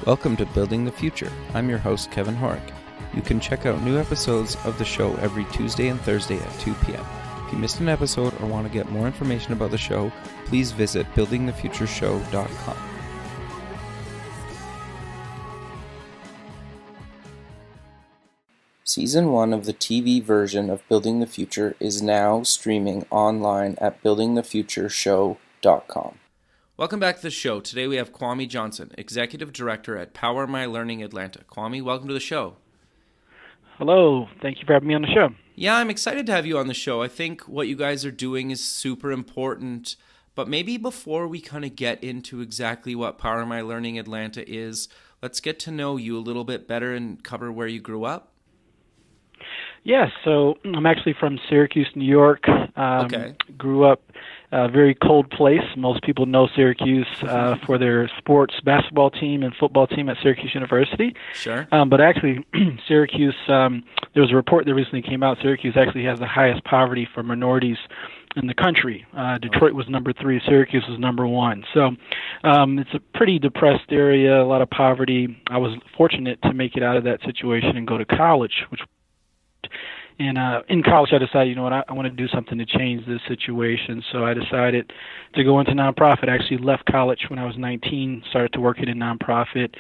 Welcome to Building the Future. I'm your host, Kevin Horick. You can check out new episodes of the show every Tuesday and Thursday at 2 p.m. If you missed an episode or want to get more information about the show, please visit buildingthefutureshow.com. Season 1 of the TV version of Building the Future is now streaming online at buildingthefutureshow.com. Welcome back to the show. Today we have Kwame Johnson, Executive Director at PowerMyLearning Atlanta. Kwame, welcome to the show. Hello. Thank you for having me on the show. Yeah, I'm excited to have you on the show. I think what you guys are doing is super important. But maybe before we kind of get into exactly what PowerMyLearning Atlanta is, let's get to know you a little bit better and cover where you grew up. Yeah, so I'm actually from Syracuse, New York. Grew up a very cold place. Most people know Syracuse for their sports basketball team and football team at Syracuse University. Sure. But actually, Syracuse, there was a report that recently came out. Syracuse actually has the highest poverty for minorities in the country. Detroit was number 3, Syracuse was number 1. So it's a pretty depressed area, a lot of poverty. I was fortunate to make it out of that situation and go to college, And in college, I decided, you know what, I want to do something to change this situation. So I decided to go into nonprofit. I actually left college when I was 19, started to work in a nonprofit,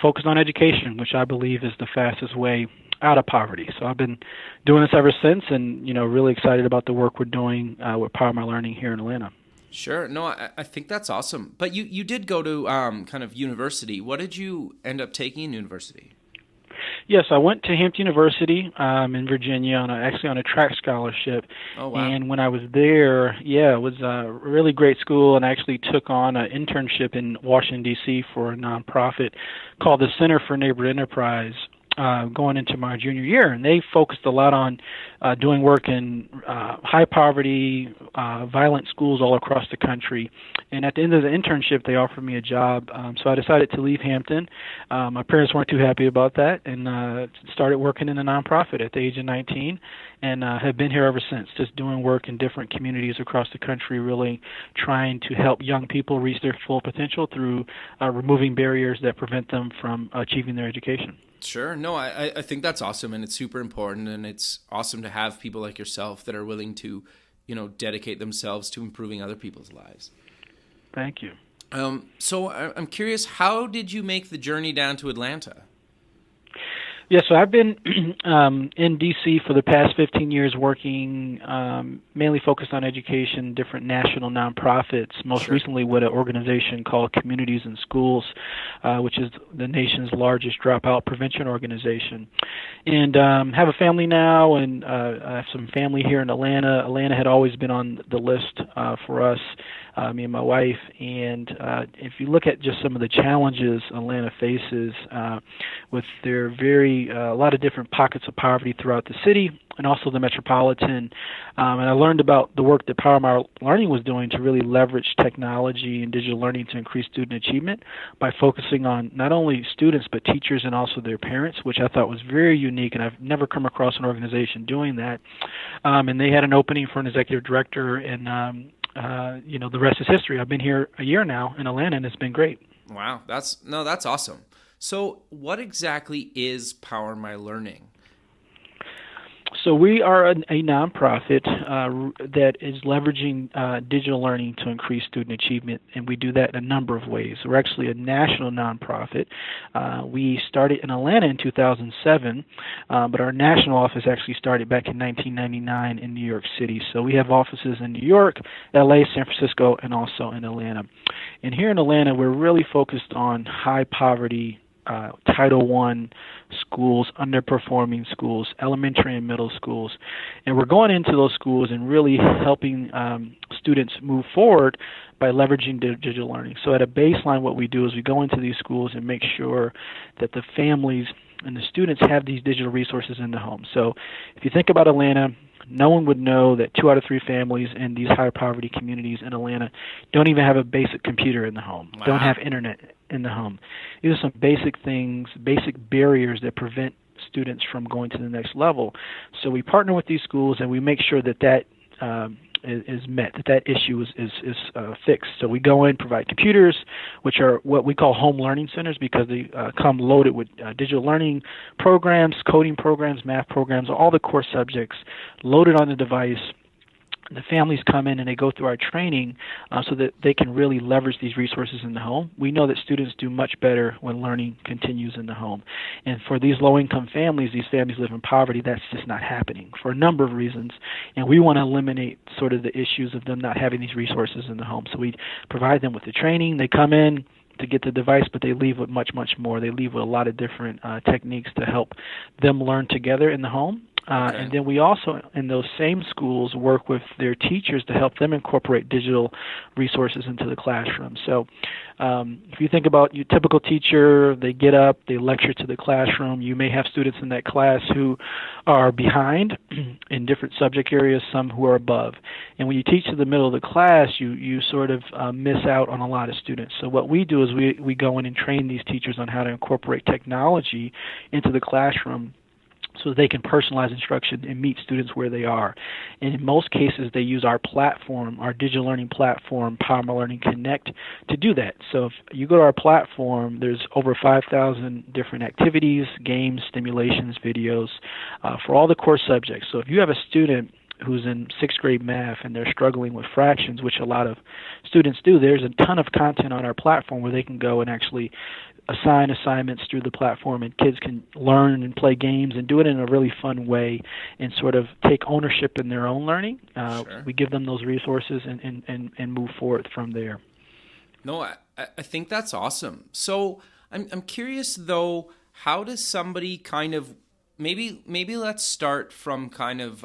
focused on education, which I believe is the fastest way out of poverty. So I've been doing this ever since, and really excited about the work we're doing with PowerMyLearning here in Atlanta. Sure. No, I think that's awesome. But you did go to kind of university. What did you end up taking in university? Yes, I went to Hampton University in Virginia on a track scholarship. Oh, wow. And when I was there, it was a really great school, and I actually took on an internship in Washington, D.C. for a nonprofit called the Center for Neighborhood Enterprise going into my junior year. And they focused a lot on doing work in high poverty, violent schools all across the country. And at the end of the internship, they offered me a job. So I decided to leave Hampton. My parents weren't too happy about that, and started working in a nonprofit at the age of 19, and have been here ever since, just doing work in different communities across the country, really trying to help young people reach their full potential through removing barriers that prevent them from achieving their education. Sure. No, I think that's awesome, and it's super important, and it's awesome to have people like yourself that are willing to, dedicate themselves to improving other people's lives. Thank you. So I'm curious, how did you make the journey down to Atlanta? Yeah, so I've been in D.C. for the past 15 years working mainly focused on education, different national nonprofits, most recently with an organization called Communities in Schools, which is the nation's largest dropout prevention organization. And have a family now, and I have some family here in Atlanta. Atlanta had always been on the list for us, me and my wife. And if you look at just some of the challenges Atlanta faces with their a lot of different pockets of poverty throughout the city and also the metropolitan. And I learned about the work that PowerMyLearning was doing to really leverage technology and digital learning to increase student achievement by focusing on not only students but teachers and also their parents, which I thought was very unique, and I've never come across an organization doing that. And they had an opening for an executive director, and the rest is history. I've been here a year now in Atlanta, and it's been great. Wow, that's awesome. So what exactly is PowerMyLearning? So we are a nonprofit that is leveraging digital learning to increase student achievement, and we do that in a number of ways. We're actually a national nonprofit. We started in Atlanta in 2007, but our national office actually started back in 1999 in New York City. So we have offices in New York, LA, San Francisco, and also in Atlanta. And here in Atlanta, we're really focused on high poverty Title I schools, underperforming schools, elementary and middle schools. And we're going into those schools and really helping students move forward by leveraging digital learning. So at a baseline, what we do is we go into these schools and make sure that the families and the students have these digital resources in the home. So if you think about Atlanta, no one would know that 2 out of 3 families in these high poverty communities in Atlanta don't even have a basic computer in the home, don't have internet in the home. These are some basic things, basic barriers that prevent students from going to the next level. So we partner with these schools, and we make sure that is met, that issue is fixed. So we go in, provide computers, which are what we call home learning centers because they come loaded with digital learning programs, coding programs, math programs, all the core subjects loaded on the device. The families come in and they go through our training so that they can really leverage these resources in the home. We know that students do much better when learning continues in the home. And for these low-income families, these families live in poverty, that's just not happening for a number of reasons. And we want to eliminate sort of the issues of them not having these resources in the home. So we provide them with the training. They come in to get the device, but they leave with much, much more. They leave with a lot of different techniques to help them learn together in the home. Okay. And then we also, in those same schools, work with their teachers to help them incorporate digital resources into the classroom. So if you think about your typical teacher, they get up, they lecture to the classroom. You may have students in that class who are behind in different subject areas, some who are above. And when you teach to the middle of the class, you sort of miss out on a lot of students. So what we do is we go in and train these teachers on how to incorporate technology into the classroom so they can personalize instruction and meet students where they are. And in most cases, they use our platform, our digital learning platform, PowerMyLearning Connect, to do that. So if you go to our platform, there's over 5,000 different activities, games, stimulations, videos for all the core subjects. So if you have a student who's in sixth grade math and they're struggling with fractions, which a lot of students do, there's a ton of content on our platform where they can go and actually assign assignments through the platform, and kids can learn and play games and do it in a really fun way and sort of take ownership in their own learning. Sure. We give them those resources and move forward from there. No, I think that's awesome. So I'm curious though, how does somebody kind of maybe let's start from kind of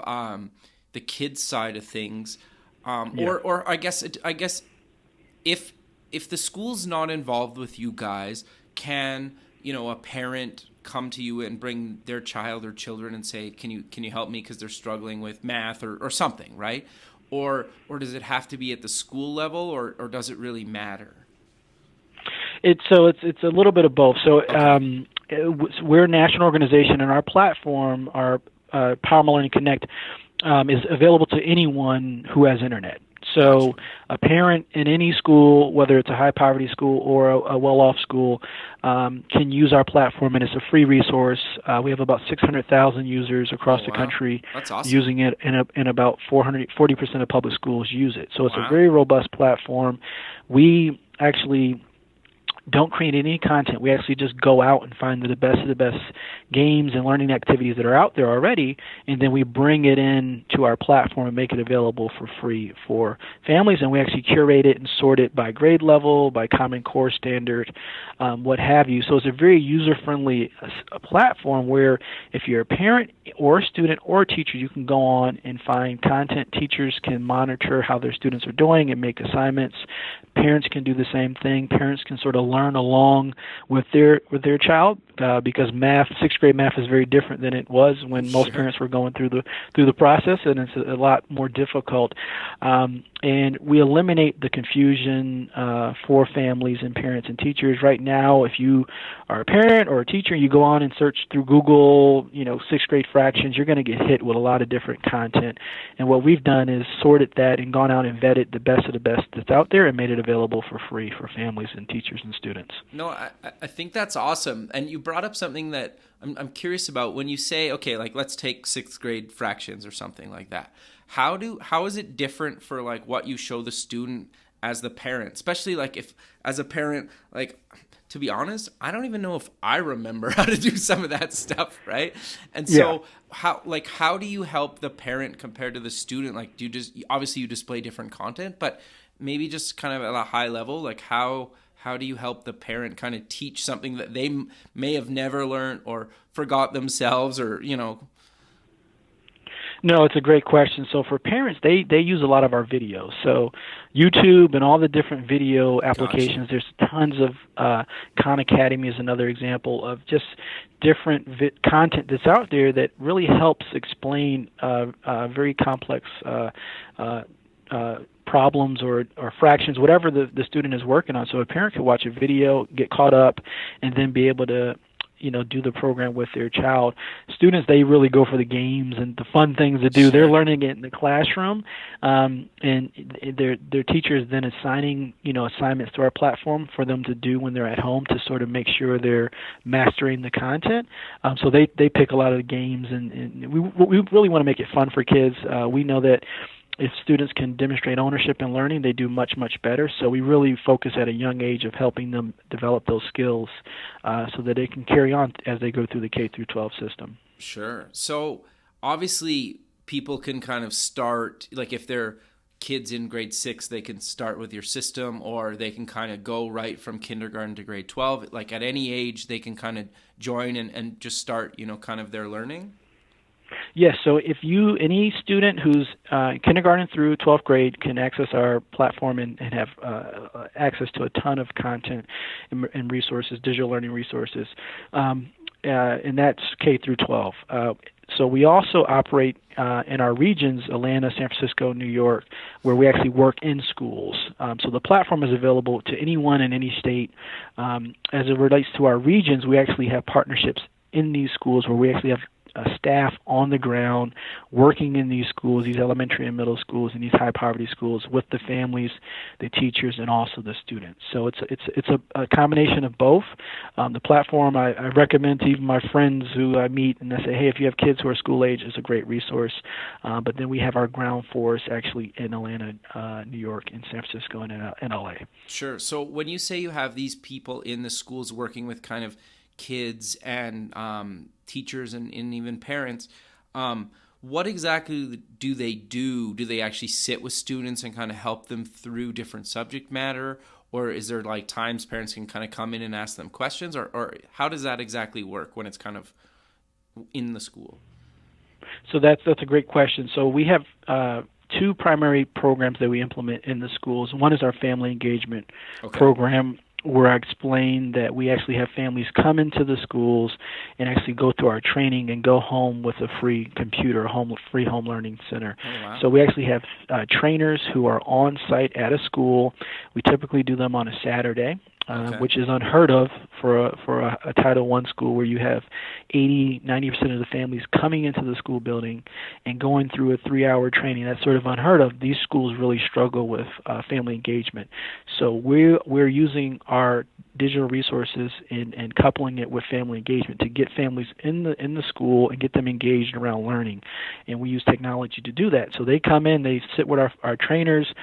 the kids side of things, or I guess if the school's not involved with you guys, can a parent come to you and bring their child or children and say, can you help me because they're struggling with math or something, right? Or does it have to be at the school level, or does it really matter? It's a little bit of both. So we're a national organization, and our platform, our PowerMyLearning Connect, is available to anyone who has internet. So a parent in any school, whether it's a high-poverty school or a well-off school, can use our platform, and it's a free resource. We have about 600,000 users across the country. That's awesome. Using it, and about 40% of public schools use it. So it's a very robust platform. We actually don't create any content. We actually just go out and find the best of the best games and learning activities that are out there already, and then we bring it in to our platform and make it available for free for families, and we actually curate it and sort it by grade level, by Common Core standard, what have you. So it's a very user-friendly platform where if you're a parent or a student or a teacher, you can go on and find content. Teachers can monitor how their students are doing and make assignments. Parents can do the same thing. Parents can sort of learn along with their child because math, sixth grade math, is very different than it was when most parents were going through the process, and it's a lot more difficult. And we eliminate the confusion for families and parents and teachers. Right now, if you are a parent or a teacher, you go on and search through Google, sixth grade fractions, you're going to get hit with a lot of different content. And what we've done is sorted that and gone out and vetted the best of the best that's out there and made it available for free for families and teachers and students. No, I think that's awesome. And you brought up something that I'm curious about. When you say, okay, like let's take sixth grade fractions or something like that. How is it different for like what you show the student as the parent, especially like if as a parent, like, to be honest, I don't even know if I remember how to do some of that stuff, right? And so how do you help the parent compared to the student? Like, do you just, obviously you display different content, but maybe just kind of at a high level, like how do you help the parent kind of teach something that they may have never learned or forgot themselves, or No, it's a great question. So for parents, they use a lot of our videos. So YouTube and all the different video applications, There's tons of Khan Academy is another example of just different content that's out there that really helps explain very complex problems or fractions, whatever the student is working on. So a parent could watch a video, get caught up, and then be able to do the program with their child. Students, they really go for the games and the fun things to do. Sure. They're learning it in the classroom, and their teachers then assigning assignments to our platform for them to do when they're at home to sort of make sure they're mastering the content. So they pick a lot of the games, and we really want to make it fun for kids. We know that if students can demonstrate ownership and learning, they do much, much better. So we really focus at a young age of helping them develop those skills so that they can carry on as they go through the K through 12 system. Sure. So obviously people can kind of start, like if they're kids in grade 6, they can start with your system, or they can kind of go right from kindergarten to grade 12. Like at any age, they can kind of join and just start, kind of their learning. Yes, so if any student who's kindergarten through 12th grade can access our platform and have access to a ton of content and resources, digital learning resources, and that's K through 12. So we also operate in our regions, Atlanta, San Francisco, New York, where we actually work in schools. So the platform is available to anyone in any state. As it relates to our regions, we actually have partnerships in these schools where we actually have staff on the ground working in these schools, these elementary and middle schools, and these high poverty schools with the families, the teachers, and also the students. So it's a combination of both. The platform I recommend to even my friends who I meet, and I say, hey, if you have kids who are school age, it's a great resource. But then we have our ground force actually in Atlanta, New York, and San Francisco, and in LA. Sure. So when you say you have these people in the schools working with kind of kids and teachers and even parents, what exactly do they do? Do they actually sit with students and kind of help them through different subject matter? Or is there like times parents can kind of come in and ask them questions? Or how does that exactly work when it's kind of in the school? So that's a great question. So we have two primary programs that we implement in the schools. One is our family engagement program, where I explain that we actually have families come into the schools and actually go through our training and go home with a free computer, free home learning center. Oh, wow. So we actually have trainers who are on site at a school. We typically do them on a Saturday. Which is unheard of for a Title I school where you have 80-90% of the families coming into the school building and going through a 3-hour training. That's sort of unheard of. These schools really struggle with family engagement. So we're using our digital resources and coupling it with family engagement to get families in the school and get them engaged around learning. And we use technology to do that. So they come in, they sit with our trainers.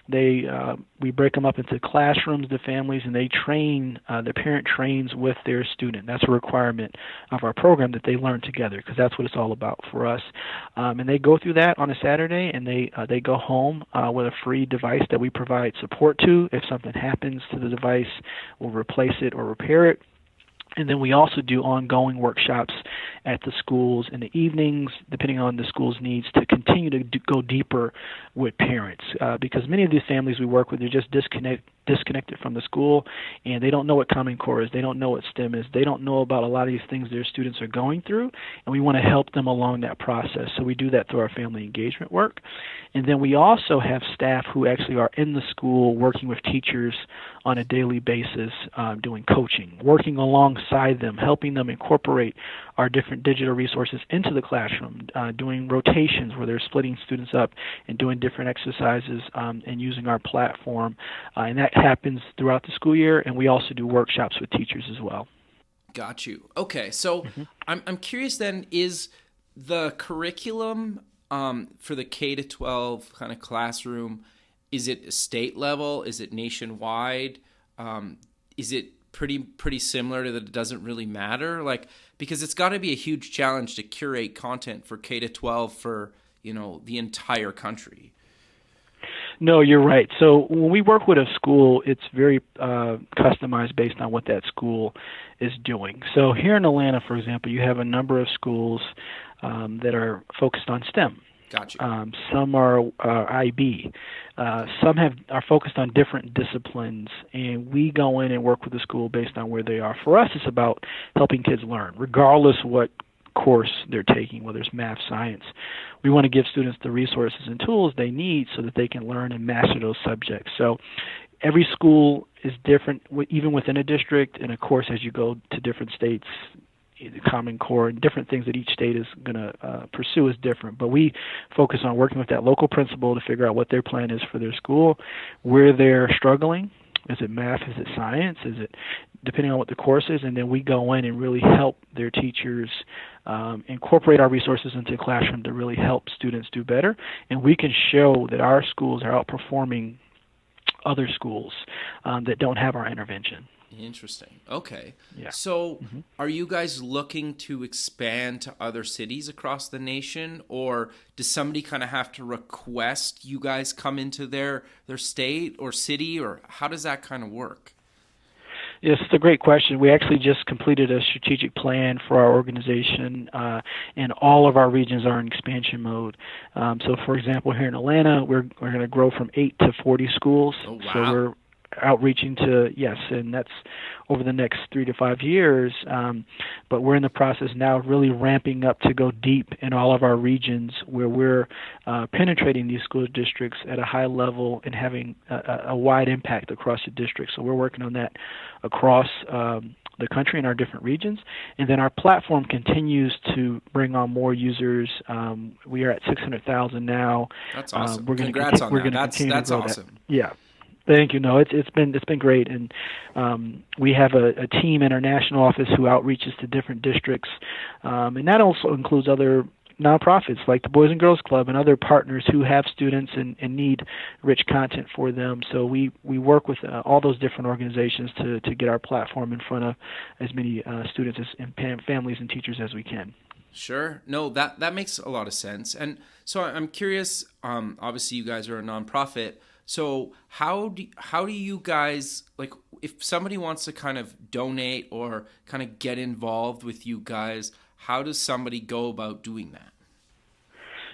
We break them up into classrooms, the families, and they train. The parent trains with their student. That's a requirement of our program, that they learn together, because that's what it's all about for us. And they go through that on a Saturday, and they go home with a free device that we provide support to. If something happens to the device, we'll replace it or repair it. And then we also do ongoing workshops at the schools in the evenings, depending on the school's needs, to continue to go deeper with parents. Because many of these families we work with are just disconnected from the school, and they don't know what Common Core is. They don't know what STEM is. They don't know about a lot of these things their students are going through, and we want to help them along that process. So we do that through our family engagement work. And then we also have staff who actually are in the school working with teachers on a daily basis, doing coaching, working alongside them, helping them incorporate our different digital resources into the classroom, doing rotations where they're splitting students up and doing different exercises and using our platform. And that happens throughout the school year, and we also do workshops with teachers as well. Got you. Okay, so I'm curious then, is the curriculum for the K-12 kind of classroom, is it state level? Is it nationwide? Is it pretty similar to that it doesn't really matter? Like, because it's got to be a huge challenge to curate content for K-12 for, the entire country. No, you're right. So when we work with a school, it's very customized based on what that school is doing. So here in Atlanta, for example, you have a number of schools that are focused on STEM. Gotcha. Some are IB. Some are focused on different disciplines, and we go in and work with the school based on where they are. For us, it's about helping kids learn, regardless of what course they're taking, whether it's math, science. We want to give students the resources and tools they need so that they can learn and master those subjects. So every school is different, even within a district, and of course, as you go to different states, the Common Core, and different things that each state is going to pursue is different. But we focus on working with that local principal to figure out what their plan is for their school, where they're struggling. Is it math? Is it science? Is it depending on what the course is? And then we go in and really help their teachers incorporate our resources into the classroom to really help students do better. And we can show that our schools are outperforming other schools that don't have our intervention. Interesting. Okay. Yeah. So are you guys looking to expand to other cities across the nation, or does somebody kind of have to request you guys come into their state or city, or how does that kind of work? Yes, it's a great question. We actually just completed a strategic plan for our organization, and all of our regions are in expansion mode. So, for example, here in Atlanta, we're going to grow from 8 to 40 schools. Oh, wow. So we're outreaching to, yes, and that's over the next 3 to 5 years. But we're in the process now of really ramping up to go deep in all of our regions where we're penetrating these school districts at a high level and having a wide impact across the district. So we're working on that across the country in our different regions. And then our platform continues to bring on more users. We are at 600,000 now. That's awesome. We're Congrats on we're that. Continue That's to grow awesome. That. Yeah. Thank you. No, it's been great, and we have a team in our national office who outreaches to different districts, and that also includes other nonprofits like the Boys and Girls Club and other partners who have students and need rich content for them. So we work with all those different organizations to get our platform in front of as many students and families and teachers as we can. Sure. No, that makes a lot of sense. And so I'm curious, obviously you guys are a nonprofit. So how do you guys, like, if somebody wants to kind of donate or kind of get involved with you guys, how does somebody go about doing that?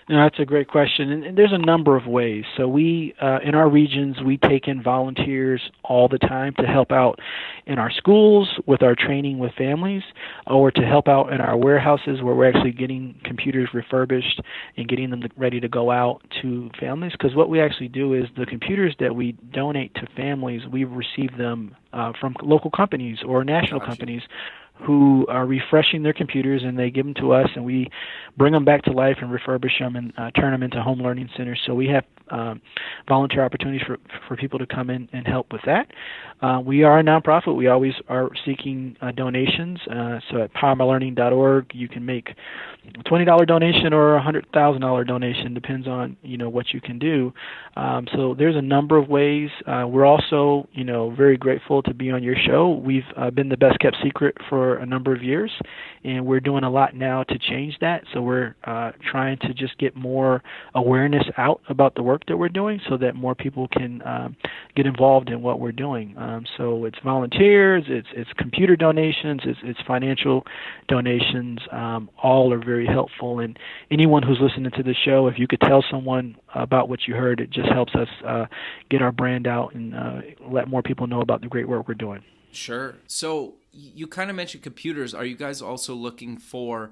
No, that's a great question, and there's a number of ways. So we, in our regions, we take in volunteers all the time to help out in our schools with our training with families, or to help out in our warehouses where we're actually getting computers refurbished and getting them ready to go out to families. Because what we actually do is the computers that we donate to families, we receive them from local companies or national companies who are refreshing their computers, and they give them to us, and we bring them back to life and refurbish them and turn them into home learning centers. So we have volunteer opportunities for people to come in and help with that. We are a nonprofit. We always are seeking donations. So at PowerMyLearning.org, you can make a $20 donation or a $100,000 donation, depends on what you can do. So there's a number of ways. We're also very grateful to be on your show. We've been the best kept secret for a number of years, and we're doing a lot now to change that. So we're trying to just get more awareness out about the work that we're doing so that more people can get involved in what we're doing. So it's volunteers, it's computer donations, it's financial donations. All are very helpful. And anyone who's listening to the show, if you could tell someone about what you heard, it just helps us get our brand out and let more people know about the great work we're doing. Sure. So you kind of mentioned computers. Are you guys also looking for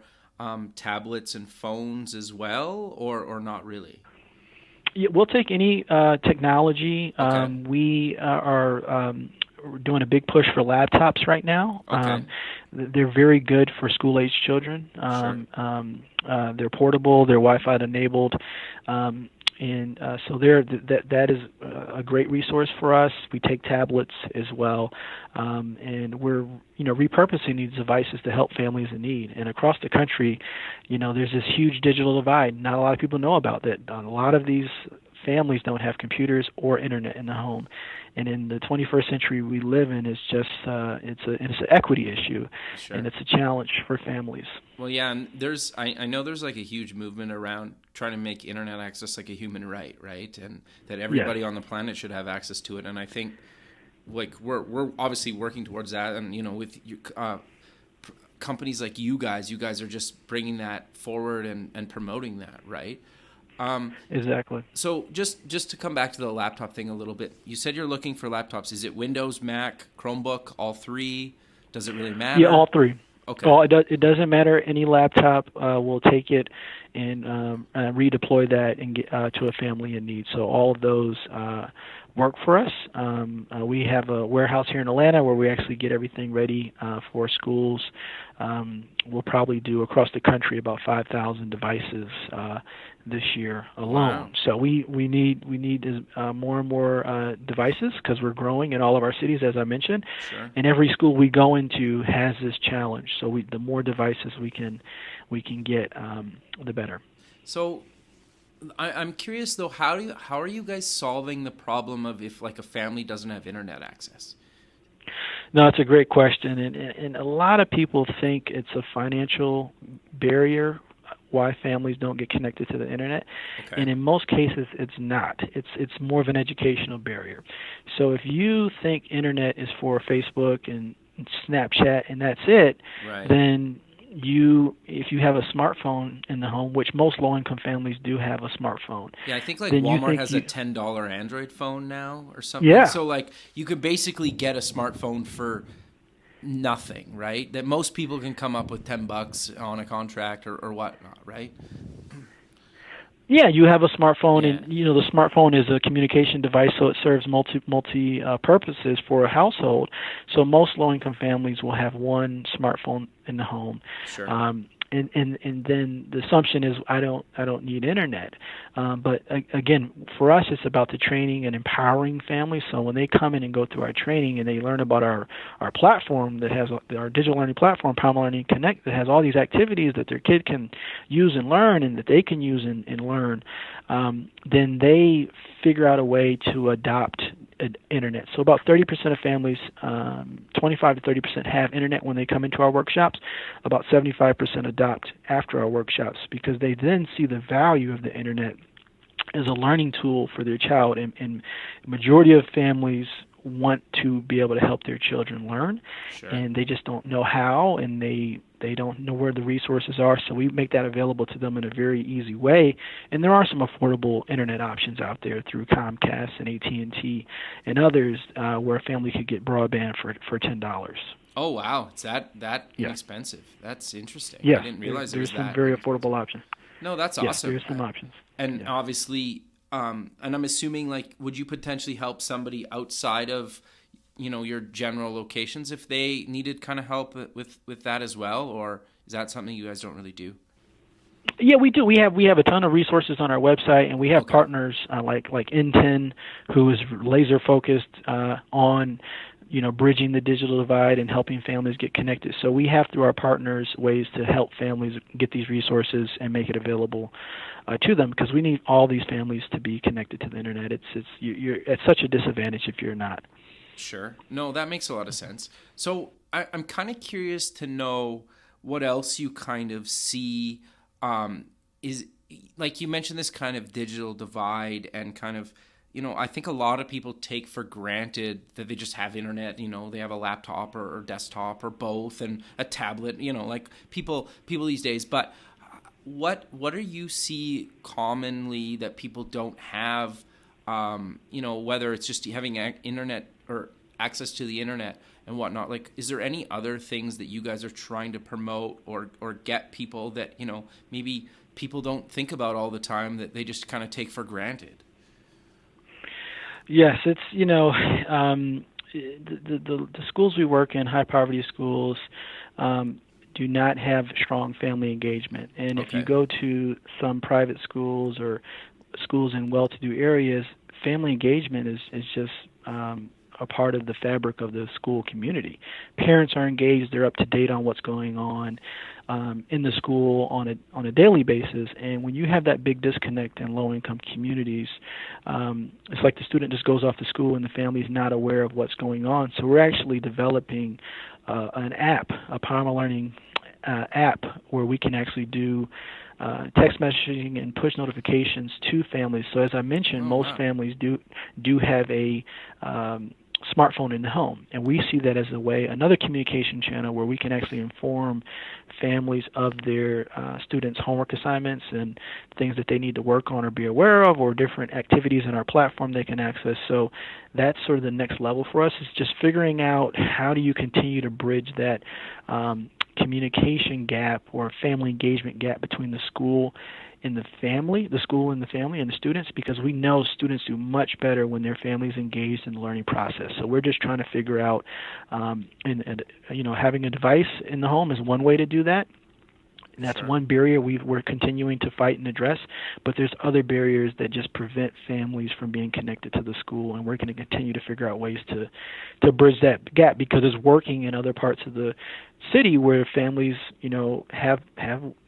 tablets and phones as well, or not really? Yeah, we'll take any technology. Okay. We are doing a big push for laptops right now. Okay. They're very good for school-age children. Sure. They're portable. They're Wi-Fi enabled. And so that is a great resource for us. We take tablets as well, and we're repurposing these devices to help families in need. And across the country, there's this huge digital divide. Not a lot of people know about that. A lot of these families don't have computers or internet in the home. And in the 21st century we live in, it's just it's an equity issue, Sure. and it's a challenge for families. Well, yeah, and I know there's like a huge movement around trying to make internet access like a human right? And that everybody on the planet should have access to it. And I think like we're obviously working towards that, and with companies like you guys are just bringing that forward and promoting that, right? Exactly. So just to come back to the laptop thing a little bit, you said you're looking for laptops. Is it Windows, Mac, Chromebook, all three? Does it really matter? Yeah, all three. Okay. It doesn't matter. Any laptop, we'll take it. and redeploy that and get to a family in need. So all of those work for us. We have a warehouse here in Atlanta where we actually get everything ready for schools. We'll probably do across the country about 5,000 devices this year alone. Wow. So we need more and more devices because we're growing in all of our cities, as I mentioned. Sure. And every school we go into has this challenge. So the more devices we can get, the better. So I'm curious though, how are you guys solving the problem of if like a family doesn't have internet access? No, it's a great question, and a lot of people think it's a financial barrier why families don't get connected to the internet. Okay. And in most cases it's not. It's more of an educational barrier. So if you think internet is for Facebook and Snapchat and that's it, right, then if you have a smartphone in the home, which most low-income families do have a smartphone. Yeah, I think like Walmart has a $10 Android phone now or something. Yeah. So like you could basically get a smartphone for nothing, right? That most people can come up with $10 on a contract or whatnot, right? Yeah, you have a smartphone, yeah, and the smartphone is a communication device, so it serves multi purposes for a household. So most low-income families will have one smartphone in the home. Sure. And then the assumption is I don't need internet. But again, for us, it's about the training and empowering families. So when they come in and go through our training and they learn about our platform that has our digital learning platform, PowerMyLearning Connect, that has all these activities that their kid can use and learn and that they can use and learn, then they figure out a way to adopt internet. So about 30% of families, 25 to 30% have internet when they come into our workshops. About 75% adopt after our workshops because they then see the value of the internet as a learning tool for their child. And majority of families want to be able to help their children learn, sure, and they just don't know how, and they don't know where the resources are, so we make that available to them in a very easy way. And there are some affordable internet options out there through Comcast and AT&T and others where a family could get broadband for $10. Oh, wow. It's that yeah, inexpensive. That's interesting. Yeah, I didn't realize there's that. some very affordable options. No, that's yeah, awesome. There's some options. And yeah, obviously, and I'm assuming, like, would you potentially help somebody outside of, your general locations if they needed kind of help with that as well, or is that something you guys don't really do? Yeah, we do. We have a ton of resources on our website, and we have okay, partners like N10, who is laser focused on bridging the digital divide and helping families get connected. So we have, through our partners, ways to help families get these resources and make it available to them, because we need all these families to be connected to the internet. You're at such a disadvantage if you're not. Sure. No, that makes a lot of sense. So I'm kind of curious to know what else you kind of see is, like you mentioned, this kind of digital divide and kind of, I think a lot of people take for granted that they just have internet, they have a laptop or desktop or both and a tablet, like people these days. But what do you see commonly that people don't have, whether it's just having internet or access to the internet and whatnot? Like, is there any other things that you guys are trying to promote or get people that, maybe people don't think about all the time that they just kind of take for granted? Yes, it's, the schools we work in, high poverty schools, do not have strong family engagement. And okay, if you go to some private schools or schools in well-to-do areas, family engagement is just a part of the fabric of the school community. Parents are engaged; they're up to date on what's going on in the school on a daily basis. And when you have that big disconnect in low-income communities, it's like the student just goes off to school and the family's not aware of what's going on. So we're actually developing an app, a PowerMyLearning app, where we can actually do text messaging and push notifications to families. So as I mentioned, most families do have a smartphone in the home, and we see that as another communication channel where we can actually inform families of their students' homework assignments and things that they need to work on or be aware of, or different activities in our platform they can access. So that's sort of the next level for us, is just figuring out how do you continue to bridge that communication gap or family engagement gap between the school and the family, the school and the family and the students, because we know students do much better when their family's engaged in the learning process. So we're just trying to figure out, having a device in the home is one way to do that. And that's Sure. one barrier we're continuing to fight and address, but there's other barriers that just prevent families from being connected to the school, and we're going to continue to figure out ways to bridge that gap, because it's working in other parts of the city where families, have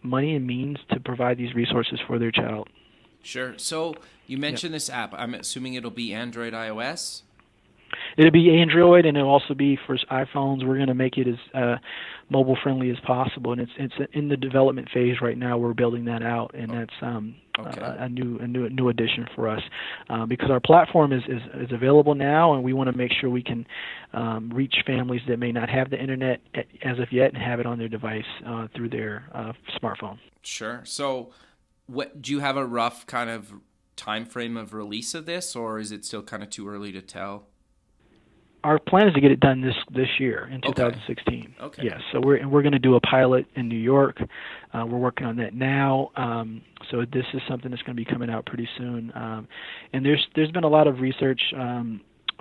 money and means to provide these resources for their child. Sure. So you mentioned this app. I'm assuming it'll be Android, iOS? It'll be Android, and it'll also be for iPhones. We're going to make it as mobile friendly as possible, and it's in the development phase right now. We're building that out, and that's a new addition for us, because our platform is available now, and we want to make sure we can reach families that may not have the internet as of yet and have it on their device through their smartphone. Sure. So, what do you have a rough kind of time frame of release of this, or is it still kind of too early to tell? Our plan is to get it done this year in 2016. Okay. Yes, so we're going to do a pilot in New York. We're working on that now. So this is something that's going to be coming out pretty soon. And there's been a lot of research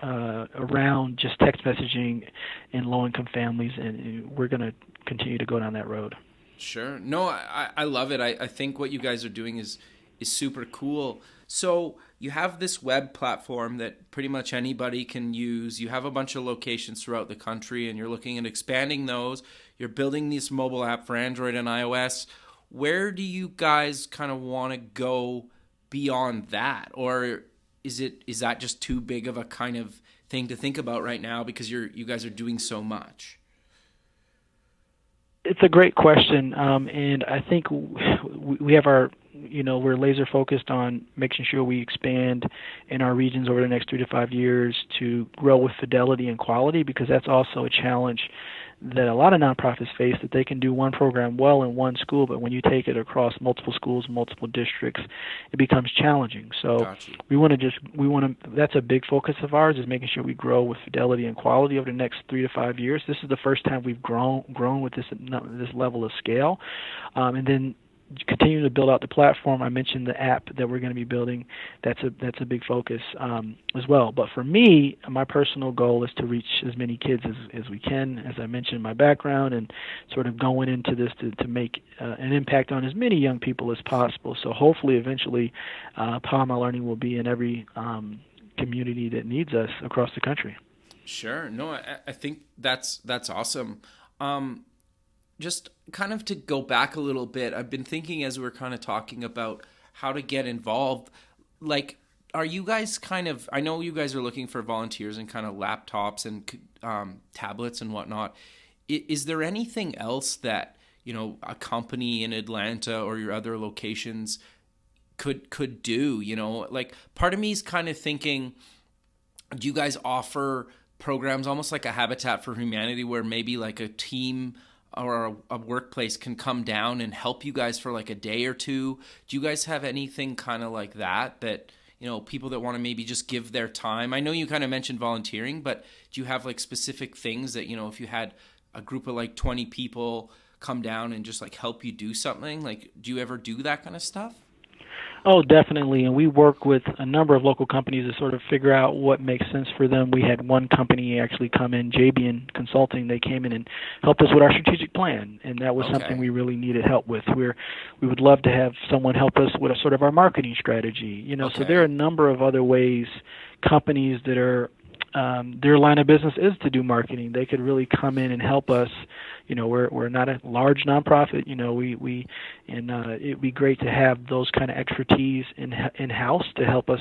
around just text messaging in low-income families, and we're going to continue to go down that road. Sure. No, I love it. I think what you guys are doing is super cool. So you have this web platform that pretty much anybody can use. You have a bunch of locations throughout the country, and you're looking at expanding those. You're building this mobile app for Android and iOS. Where do you guys kind of want to go beyond that? Or is that just too big of a kind of thing to think about right now because you guys are doing so much? It's a great question, and I think we have we're laser focused on making sure we expand in our regions over the next 3 to 5 years to grow with fidelity and quality, because that's also a challenge that a lot of nonprofits face, that they can do one program well in one school, but when you take it across multiple schools, multiple districts, it becomes challenging. So Gotcha. that's a big focus of ours, is making sure we grow with fidelity and quality over the next 3 to 5 years. This is the first time we've grown with this level of scale, and then continuing to build out the platform. I mentioned the app that we're going to be building. That's a big focus as well. But for me, my personal goal is to reach as many kids as we can, as I mentioned, my background, and sort of going into this to make an impact on as many young people as possible. So hopefully, eventually, PowerMyLearning will be in every community that needs us across the country. Sure. No, I think that's awesome. Just kind of to go back a little bit, I've been thinking as we're kind of talking about how to get involved, like, are you guys I know you guys are looking for volunteers and kind of laptops and tablets and whatnot. Is there anything else that, a company in Atlanta or your other locations could do? Like, part of me is kind of thinking, do you guys offer programs almost like a Habitat for Humanity, where maybe like a team or a workplace can come down and help you guys for like a day or two? Do you guys have anything kind of like that, people that want to maybe just give their time? I know you kind of mentioned volunteering, but do you have like specific things that, if you had a group of like 20 people come down and just like help you do something, like, do you ever do that kind of stuff? Oh, definitely, and we work with a number of local companies to sort of figure out what makes sense for them. We had one company actually come in, JBN Consulting. They came in and helped us with our strategic plan, and that was something we really needed help with. We would love to have someone help us with a sort of our marketing strategy. So there are a number of other ways companies that are their line of business is to do marketing. They could really come in and help us. We're not a large nonprofit. It'd be great to have those kind of expertise in house to help us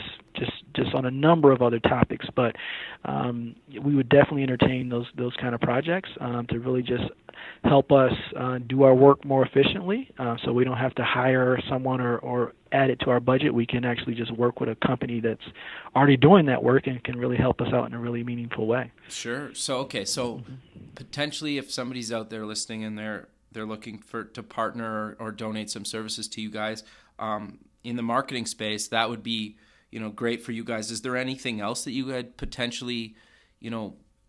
just on a number of other topics. But we would definitely entertain those kind of projects to really just help us do our work more efficiently, so we don't have to hire someone or add it to our budget. We can actually just work with a company that's already doing that work and can really help us out in a really meaningful way. Sure. So potentially, if somebody's out there listening and they're looking to partner or donate some services to you guys in the marketing space, that would be great for you guys. Is there anything else that you had potentially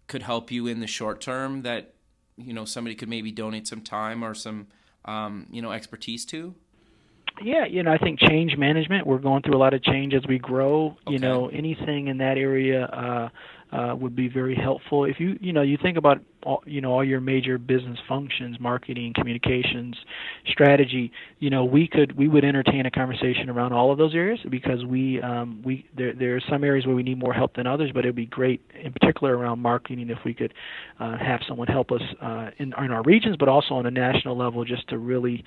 could help you in the short term that somebody could maybe donate some time or some expertise to? Yeah, I think change management, we're going through a lot of change as we grow. Okay. Anything in that area would be very helpful. If you think about all your major business functions, marketing, communications, strategy, we would entertain a conversation around all of those areas, because there are some areas where we need more help than others, but it would be great in particular around marketing if we could have someone help us in our regions, but also on a national level, just to really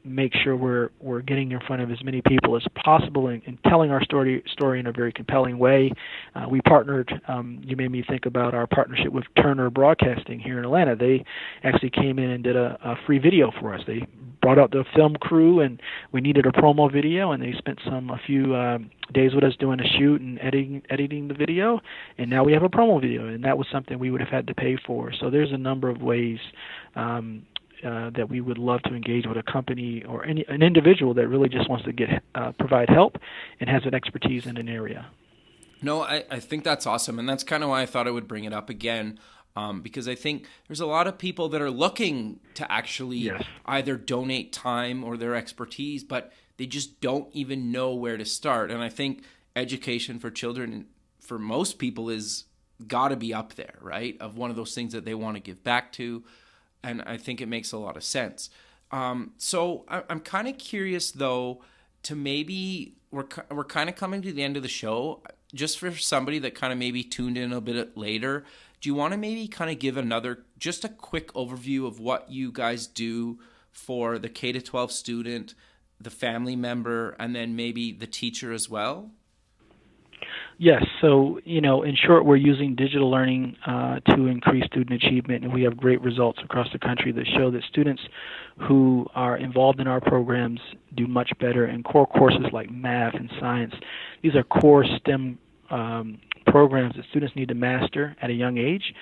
make sure we're getting in front of as many people as possible and telling our story in a very compelling way. We partnered. You made me think about our partnership with Turner Broadcasting here in Atlanta. They actually came in and did a free video for us. They brought out the film crew, and we needed a promo video, and they spent a few days with us doing a shoot and editing the video, and now we have a promo video, and that was something we would have had to pay for. So there's a number of ways that we would love to engage with a company or an individual that really just wants to provide help and has an expertise in an area. No, I think that's awesome, and that's kind of why I thought I would bring it up again, because I think there's a lot of people that are looking to actually either donate time or their expertise, but they just don't even know where to start. And I think education for children, for most people, is got to be up there, right, of one of those things that they want to give back to. And I think it makes a lot of sense. So I'm kind of curious, though, to maybe we're kind of coming to the end of the show. Just for somebody that kind of maybe tuned in a bit later, do you want to maybe kind of give just a quick overview of what you guys do for the K-12 student, the family member, and then maybe the teacher as well? Yes. So, in short, we're using digital learning to increase student achievement, and we have great results across the country that show that students who are involved in our programs do much better in core courses like math and science. These are core STEM programs that students need to master at a young age.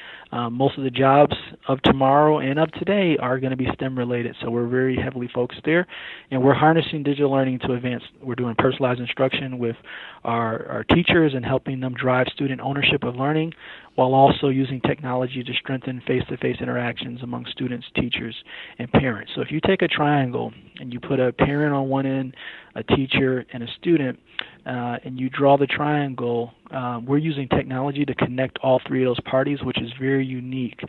Most of the jobs of tomorrow and of today are going to be STEM related, so we're very heavily focused there. And we're harnessing digital learning to advance. We're doing personalized instruction with our teachers and helping them drive student ownership of learning, while also using technology to strengthen face-to-face interactions among students, teachers, and parents. So if you take a triangle and you put a parent on one end, a teacher, and a student, and you draw the triangle, we're using technology to connect all three of those parties, which is very unique.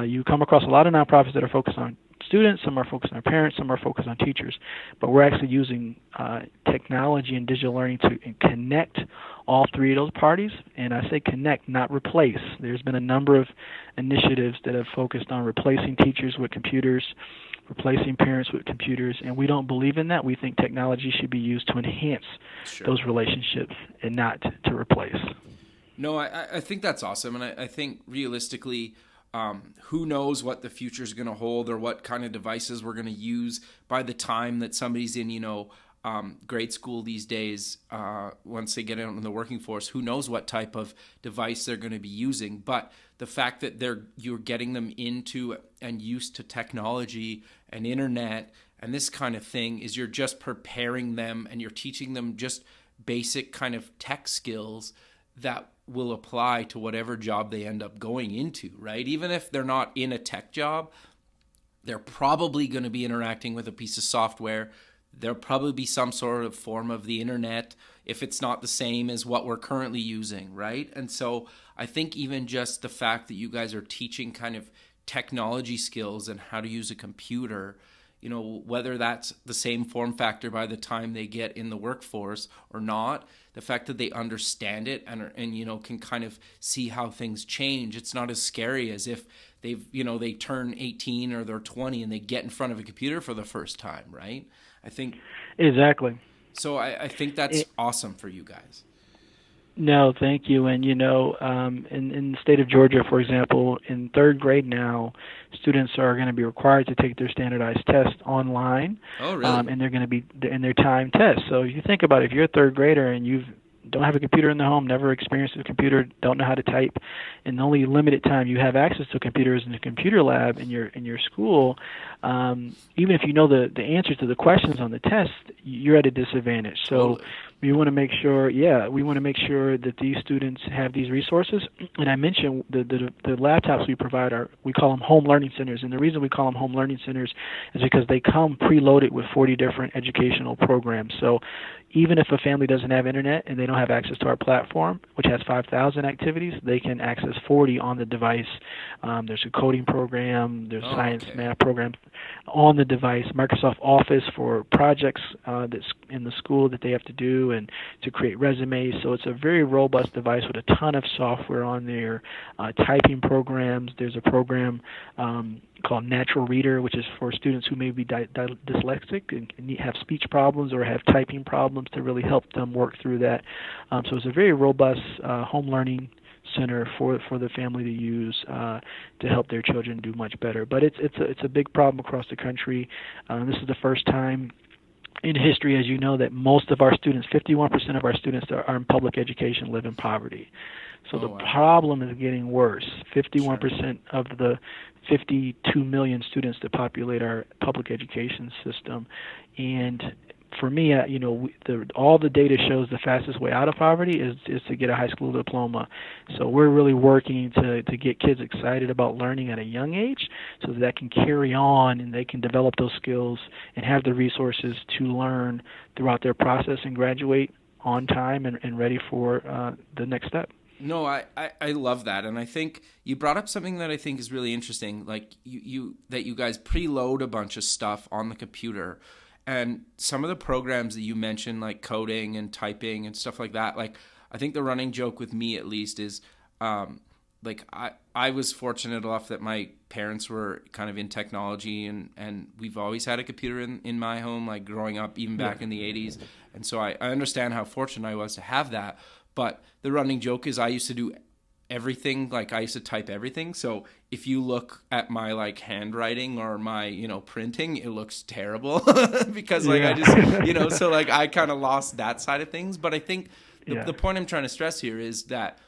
You come across a lot of nonprofits that are focused on students, some are focused on parents, some are focused on teachers, but we're actually using technology and digital learning to connect all three of those parties, and I say connect, not replace. There's been a number of initiatives that have focused on replacing teachers with computers, replacing parents with computers, and we don't believe in that. We think technology should be used to enhance those relationships and not to replace. No, I think that's awesome, and I think realistically, who knows what the future is going to hold or what kind of devices we're going to use by the time that somebody's in, grade school these days. Once they get out in the working force, who knows what type of device they're going to be using. But the fact that you're getting them into and used to technology and internet and this kind of thing is you're just preparing them and you're teaching them just basic kind of tech skills that will apply to whatever job they end up going into, right? Even if they're not in a tech job, they're probably going to be interacting with a piece of software. There'll probably be some sort of form of the internet if it's not the same as what we're currently using, right? And so I think even just the fact that you guys are teaching kind of technology skills and how to use a computer, whether that's the same form factor by the time they get in the workforce or not, the fact that they understand it and can kind of see how things change. It's not as scary as if they turn 18 or they're 20 and they get in front of a computer for the first time, right? I think exactly. So I think that's awesome for you guys. No, thank you. And in the state of Georgia, for example, in third grade now, students are going to be required to take their standardized test online. Oh, really? And they're going to be in their timed test. So if you think about it, if you're a third grader and you don't have a computer in the home, never experienced a computer, don't know how to type, and the only limited time you have access to computers in the computer lab in your school, even if you know the answers to the questions on the test, you're at a disadvantage. So We want to make sure, that these students have these resources. And I mentioned the laptops we provide we call them home learning centers. And the reason we call them home learning centers is because they come preloaded with 40 different educational programs. So even if a family doesn't have internet and they don't have access to our platform, which has 5,000 activities, they can access 40 on the device. There's a coding program, there's science, math programs on the device, Microsoft Office for projects that's in the school that they have to do and to create resumes. So it's a very robust device with a ton of software on there, typing programs. There's a program called Natural Reader, which is for students who may be dyslexic and have speech problems or have typing problems to really help them work through that. So it's a very robust home learning center for the family to use to help their children do much better. But it's a big problem across the country. This is the first time in history, as you know, that most of our students, 51% of our students are in public education, live in poverty. So the problem is getting worse. 51% of the 52 million students that populate our public education system. And for me, all the data shows the fastest way out of poverty is to get a high school diploma. So we're really working to get kids excited about learning at a young age so that can carry on and they can develop those skills and have the resources to learn throughout their process and graduate on time and ready for the next step. No, I love that. And I think you brought up something that I think is really interesting, like that you guys preload a bunch of stuff on the computer. And some of the programs that you mentioned, like coding and typing and stuff like that, like I think the running joke with me at least is like I was fortunate enough that my parents were kind of in technology and we've always had a computer in my home, like growing up, even back in the 80s. And so I understand how fortunate I was to have that. But the running joke is I used to do everything, like I used to type everything. So if you look at my like handwriting or my, printing, it looks terrible because like I just, so like I kind of lost that side of things. But I think the point I'm trying to stress here is that,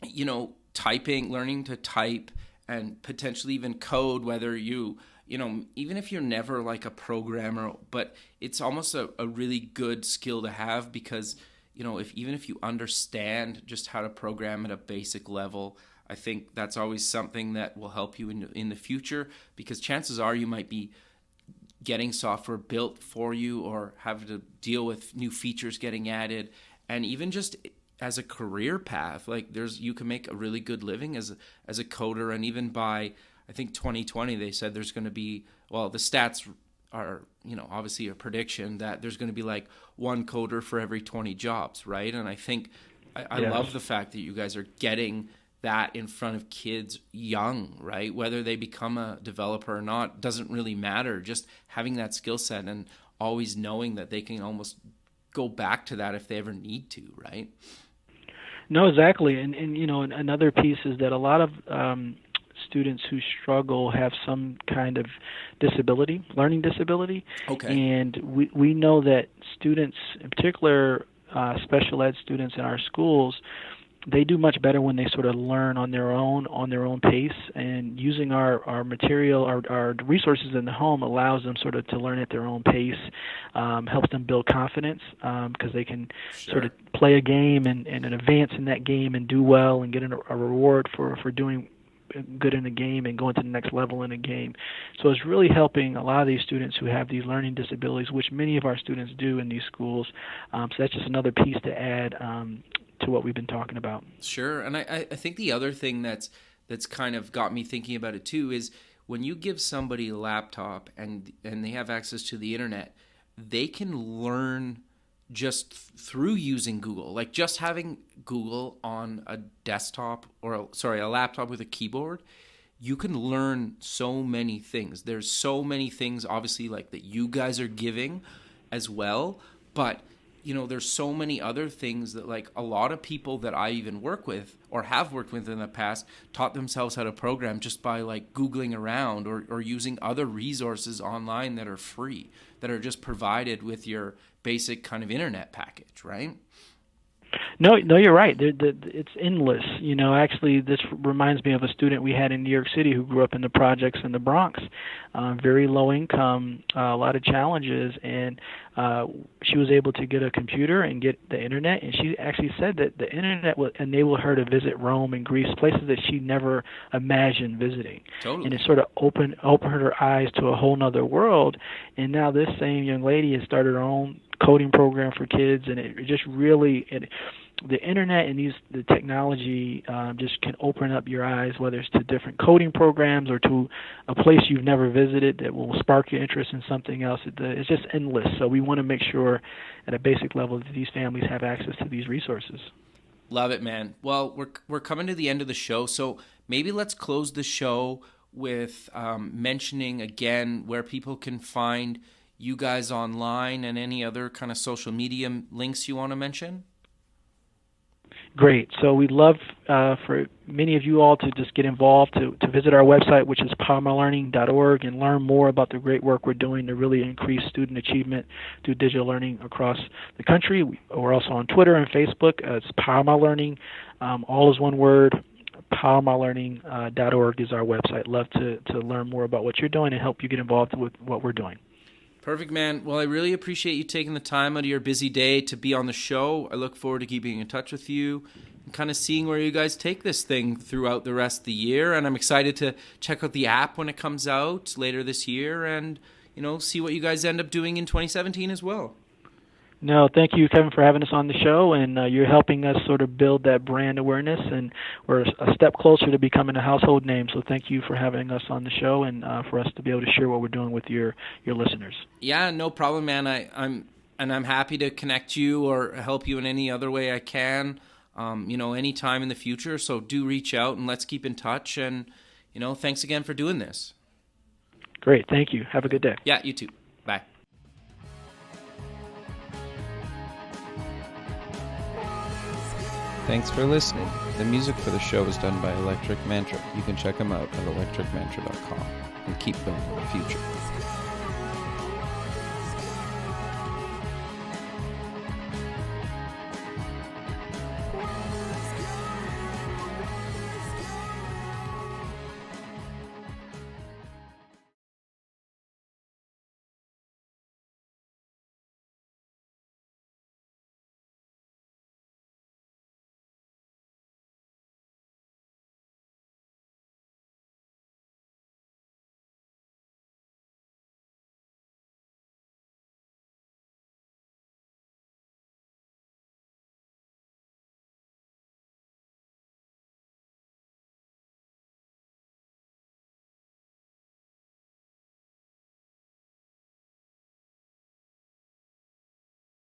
learning to type and potentially even code, whether even if you're never like a programmer, but it's almost a really good skill to have because even if you understand just how to program at a basic level, I think that's always something that will help you in the future because chances are you might be getting software built for you or having to deal with new features getting added. And even just as a career path, like you can make a really good living as a coder. And even by, I think 2020, they said there's going to be, well, the stats are, obviously a prediction that there's going to be like one coder for every 20 jobs, right? And I think I love the fact that you guys are getting that in front of kids young, right? Whether they become a developer or not doesn't really matter. Just having that skill set and always knowing that they can almost go back to that if they ever need to, right? No, exactly. And another piece is that a lot of students who struggle have some kind of disability, learning disability. Okay. And we know that students, in particular special ed students in our schools, they do much better when they sort of learn on their own pace, and using our material, our resources in the home allows them sort of to learn at their own pace, helps them build confidence because they can sort of play a game and advance in that game and do well and get a reward for doing good in the game and going to the next level in the game. So it's really helping a lot of these students who have these learning disabilities, which many of our students do in these schools. So that's just another piece to add to what we've been talking about. Sure. And I think the other thing that's kind of got me thinking about it too is when you give somebody a laptop and they have access to the internet, they can learn just through using Google, like just having Google on a desktop or a laptop with a keyboard, you can learn so many things. There's so many things obviously like that you guys are giving as well, but there's so many other things that like a lot of people that I even work with or have worked with in the past taught themselves how to program just by like Googling around or using other resources online that are free, that are just provided with your basic kind of internet package, right? No, no, you're right. It's endless. Actually, this reminds me of a student we had in New York City who grew up in the projects in the Bronx, very low income, a lot of challenges, and she was able to get a computer and get the internet. And she actually said that the internet would enable her to visit Rome and Greece, places that she never imagined visiting. Totally. And it sort of opened her eyes to a whole other world. And now this same young lady has started her own coding program for kids, and it just really the internet and the technology just can open up your eyes, whether it's to different coding programs or to a place you've never visited that will spark your interest in something else. It's just endless. So we want to make sure at a basic level that these families have access to these resources. Love it, man. Well, we're coming to the end of the show, so maybe let's close the show with mentioning again where people can find you guys online and any other kind of social media links you want to mention. Great. So we'd love for many of you all to just get involved, to visit our website, which is PowerMyLearning.org, and learn more about the great work we're doing to really increase student achievement through digital learning across the country. We're also on Twitter and Facebook. It's PowerMyLearning. All is one word. PowerMyLearning.org is our website. Love to learn more about what you're doing and help you get involved with what we're doing. Perfect, man. Well, I really appreciate you taking the time out of your busy day to be on the show. I look forward to keeping in touch with you and kind of seeing where you guys take this thing throughout the rest of the year. And I'm excited to check out the app when it comes out later this year and, see what you guys end up doing in 2017 as well. No, thank you, Kevin, for having us on the show, and you're helping us sort of build that brand awareness, and we're a step closer to becoming a household name. So thank you for having us on the show and for us to be able to share what we're doing with your listeners. Yeah, no problem, man. I'm happy to connect you or help you in any other way I can, anytime in the future. So do reach out and let's keep in touch. And, thanks again for doing this. Great. Thank you. Have a good day. Yeah, you too. Bye. Thanks for listening. The music for the show is done by Electric Mantra. You can check them out at electricmantra.com and keep building the future.